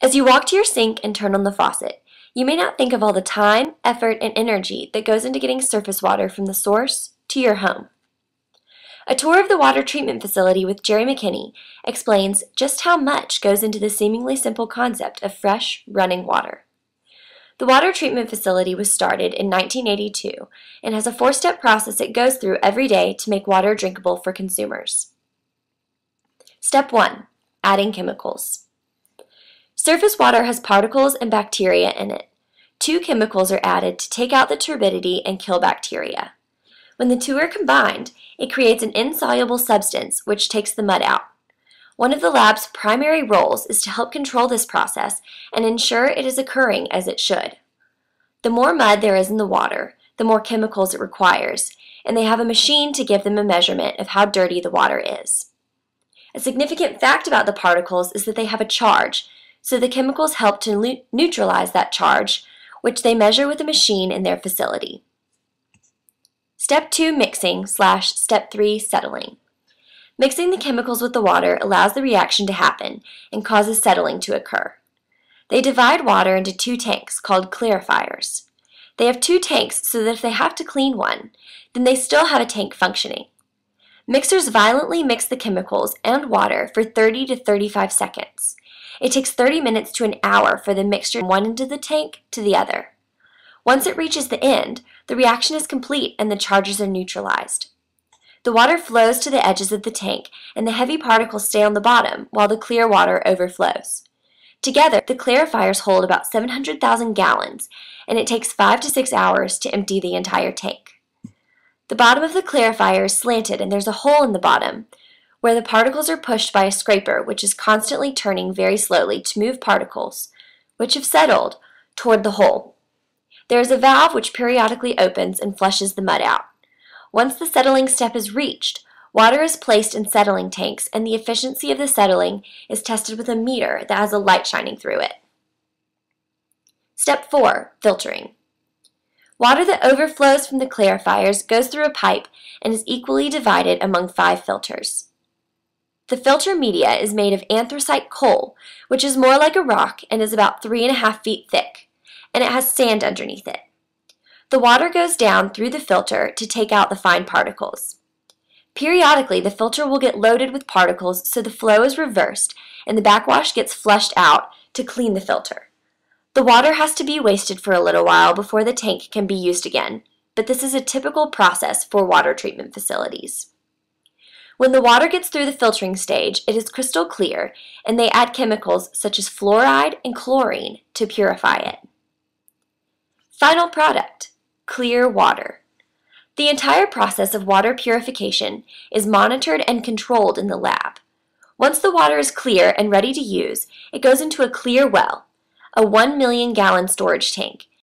As you walk to your sink and turn on the faucet, you may not think of all the time, effort, and energy that goes into getting surface water from the source to your home. A tour of the water treatment facility with Jerry McKinney explains just how much goes into the seemingly simple concept of fresh, running water. The water treatment facility was started in 1982 and has a 4-step process it goes through every day to make water drinkable for consumers. Step 1. Adding chemicals. Surface water has particles and bacteria in it. 2 chemicals are added to take out the turbidity and kill bacteria. When the 2 are combined, it creates an insoluble substance which takes the mud out. One of the lab's primary roles is to help control this process and ensure it is occurring as it should. The more mud there is in the water, the more chemicals it requires, and they have a machine to give them a measurement of how dirty the water is. A significant fact about the particles is that they have a charge, so the chemicals help to neutralize that charge, which they measure with a machine in their facility. Step 2 mixing/step 3 settling. Mixing the chemicals with the water allows the reaction to happen and causes settling to occur. They divide water into 2 tanks called clarifiers. They have 2 tanks so that if they have to clean one, then they still have a tank functioning. Mixers violently mix the chemicals and water for 30 to 35 seconds. It takes 30 minutes to an hour for the mixture from one end of the tank to the other. Once it reaches the end, the reaction is complete and the charges are neutralized. The water flows to the edges of the tank and the heavy particles stay on the bottom while the clear water overflows. Together, the clarifiers hold about 700,000 gallons, and it takes 5 to 6 hours to empty the entire tank. The bottom of the clarifier is slanted and there's a hole in the bottom where the particles are pushed by a scraper which is constantly turning very slowly to move particles, which have settled, toward the hole. There is a valve which periodically opens and flushes the mud out. Once the settling step is reached, water is placed in settling tanks and the efficiency of the settling is tested with a meter that has a light shining through it. Step 4. Filtering. Water that overflows from the clarifiers goes through a pipe and is equally divided among 5 filters. The filter media is made of anthracite coal, which is more like a rock and is about 3.5 feet thick, and it has sand underneath it. The water goes down through the filter to take out the fine particles. Periodically, the filter will get loaded with particles so the flow is reversed and the backwash gets flushed out to clean the filter. The water has to be wasted for a little while before the tank can be used again, but this is a typical process for water treatment facilities. When the water gets through the filtering stage, it is crystal clear, and they add chemicals such as fluoride and chlorine to purify it. Final product. Clear water. The entire process of water purification is monitored and controlled in the lab. Once the water is clear and ready to use, it goes into a clear well, a 1 million gallon storage tank,